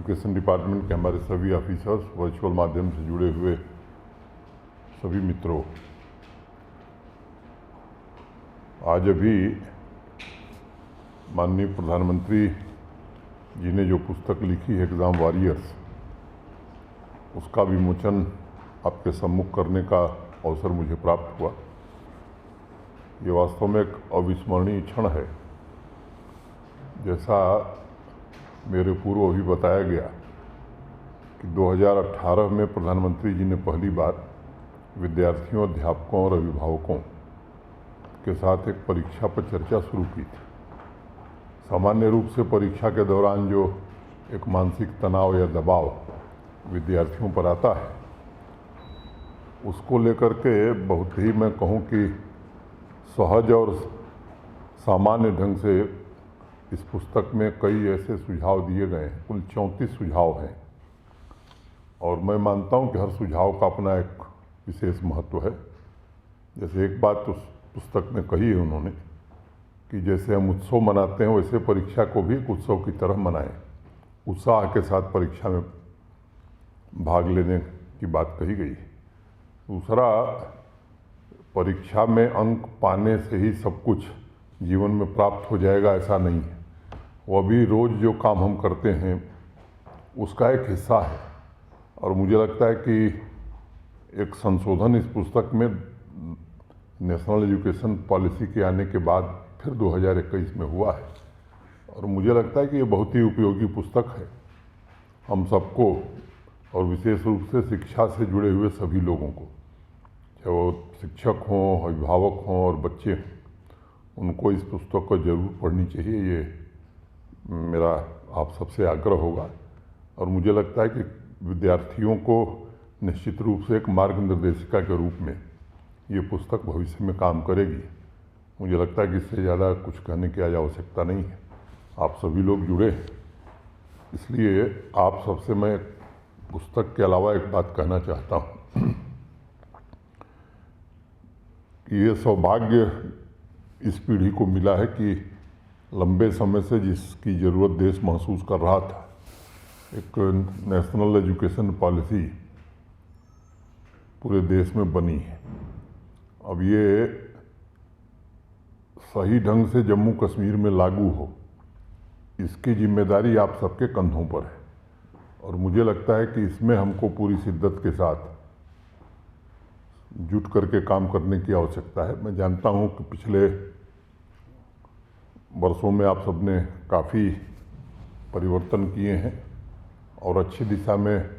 Education department के हमारे सभी ऑफिसर्स, वर्चुअल माध्यम से जुड़े हुए सभी मित्रों, आज अभी माननीय प्रधानमंत्री जी ने जो पुस्तक लिखी है एग्ज़ाम वॉरियर्स, उसका विमोचन आपके सम्मुख करने का अवसर मुझे प्राप्त हुआ। ये वास्तव में एक अविस्मरणीय क्षण है। जैसा मेरे पूर्व अभी बताया गया कि 2018 में प्रधानमंत्री जी ने पहली बार विद्यार्थियों, अध्यापकों और अभिभावकों के साथ एक परीक्षा पर चर्चा शुरू की थी। सामान्य रूप से परीक्षा के दौरान जो एक मानसिक तनाव या दबाव विद्यार्थियों पर आता है, उसको लेकर के बहुत ही, मैं कहूँ कि सहज और सामान्य ढंग से इस पुस्तक में कई ऐसे सुझाव दिए गए हैं। कुल 34 सुझाव हैं और मैं मानता हूँ कि हर सुझाव का अपना एक विशेष महत्व है। जैसे एक बात तो पुस्तक में कही है उन्होंने कि जैसे हम उत्सव मनाते हैं वैसे परीक्षा को भी एक उत्सव की तरह मनाएं, उत्साह के साथ परीक्षा में भाग लेने की बात कही गई। दूसरा, परीक्षा में अंक पाने से ही सब कुछ जीवन में प्राप्त हो जाएगा, ऐसा नहीं है। वो अभी रोज़ जो काम हम करते हैं उसका एक हिस्सा है। और मुझे लगता है कि एक संशोधन इस पुस्तक में नेशनल एजुकेशन पॉलिसी के आने के बाद फिर 2021 में हुआ है और मुझे लगता है कि ये बहुत ही उपयोगी पुस्तक है हम सबको, और विशेष रूप से शिक्षा से जुड़े हुए सभी लोगों को, चाहे वो शिक्षक हों, अभिभावक हों और बच्चे हों, उनको इस पुस्तक को जरूर पढ़नी चाहिए। ये मेरा आप सबसे आग्रह होगा। और मुझे लगता है कि विद्यार्थियों को निश्चित रूप से एक मार्गनिर्देशिका के रूप में ये पुस्तक भविष्य में काम करेगी। मुझे लगता है कि इससे ज़्यादा कुछ कहने की आज आवश्यकता नहीं है। आप सभी लोग जुड़े, इसलिए आप सबसे मैं पुस्तक के अलावा एक बात कहना चाहता हूँ कि ये सौभाग्य इस पीढ़ी को मिला है कि लंबे समय से जिसकी ज़रूरत देश महसूस कर रहा था, एक नेशनल एजुकेशन पॉलिसी पूरे देश में बनी है। अब ये सही ढंग से जम्मू कश्मीर में लागू हो, इसकी जिम्मेदारी आप सबके कंधों पर है और मुझे लगता है कि इसमें हमको पूरी शिद्दत के साथ जुट करके काम करने की आवश्यकता है। मैं जानता हूँ कि पिछले वर्षों में आप सबने काफ़ी परिवर्तन किए हैं और अच्छी दिशा में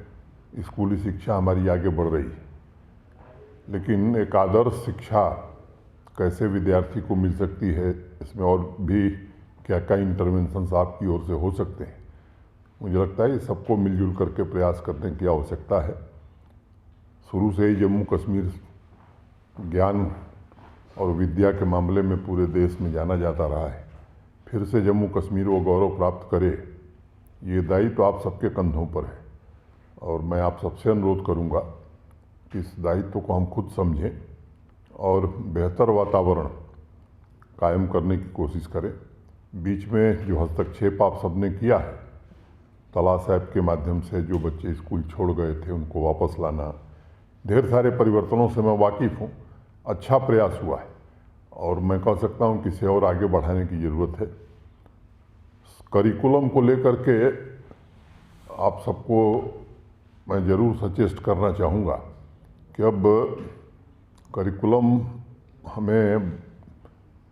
स्कूली शिक्षा हमारी आगे बढ़ रही है, लेकिन एक आदर्श शिक्षा कैसे विद्यार्थी को मिल सकती है, इसमें और भी क्या क्या इंटरवेंशंस आपकी ओर से हो सकते हैं, मुझे लगता है ये सबको मिलजुल करके प्रयास करने की आवश्यकता है। शुरू से ही जम्मू कश्मीर ज्ञान और विद्या के मामले में पूरे देश में जाना जाता रहा है। फिर से जम्मू कश्मीर वो गौरव प्राप्त करे, ये दायित्व आप सबके कंधों पर है और मैं आप सबसे अनुरोध करूंगा कि इस दायित्व को हम खुद समझें और बेहतर वातावरण कायम करने की कोशिश करें। बीच में जो हस्तक्षेप आप सबने किया है, तलाश ऐप के माध्यम से जो बच्चे स्कूल छोड़ गए थे उनको वापस लाना, ढेर सारे परिवर्तनों से मैं वाकिफ़ हूँ। अच्छा प्रयास हुआ है और मैं कह सकता हूँ कि इसे और आगे बढ़ाने की ज़रूरत है। करिकुलम को लेकर के आप सबको मैं ज़रूर सजेस्ट करना चाहूँगा कि अब करिकुलम हमें,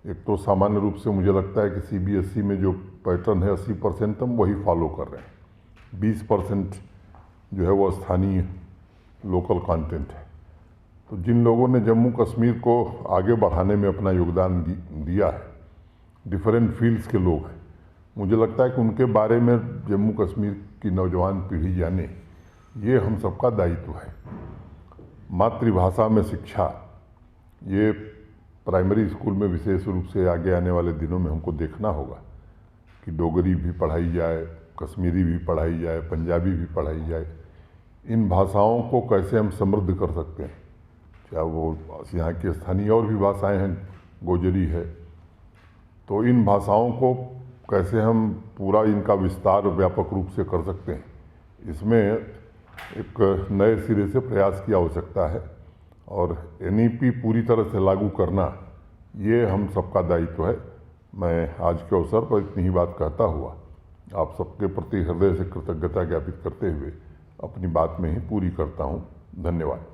एक तो सामान्य रूप से मुझे लगता है कि सीबीएसई में जो पैटर्न है 80% हम वही फॉलो कर रहे हैं, 20% जो है वो स्थानीय लोकल कंटेंट है। तो जिन लोगों ने जम्मू कश्मीर को आगे बढ़ाने में अपना योगदान दिया है, डिफरेंट फील्ड्स के लोग हैं, मुझे लगता है कि उनके बारे में जम्मू कश्मीर की नौजवान पीढ़ी जाने, ये हम सबका दायित्व है। मातृभाषा में शिक्षा, ये प्राइमरी स्कूल में विशेष रूप से आगे आने वाले दिनों में हमको देखना होगा कि डोगरी भी पढ़ाई जाए, कश्मीरी भी पढ़ाई जाए, पंजाबी भी पढ़ाई जाए। इन भाषाओं को कैसे हम समृद्ध कर सकते हैं, चाहे वो यहाँ की स्थानीय और भी भाषाएं हैं, गोजरी है, तो इन भाषाओं को कैसे हम पूरा इनका विस्तार व्यापक रूप से कर सकते हैं, इसमें एक नए सिरे से प्रयास की आवश्यकता है और NEP पूरी तरह से लागू करना ये हम सबका दायित्व है। मैं आज के अवसर पर इतनी ही बात कहता हुआ आप सबके प्रति हृदय से कृतज्ञता ज्ञापित करते हुए अपनी बात में ही पूरी करता हूँ। धन्यवाद।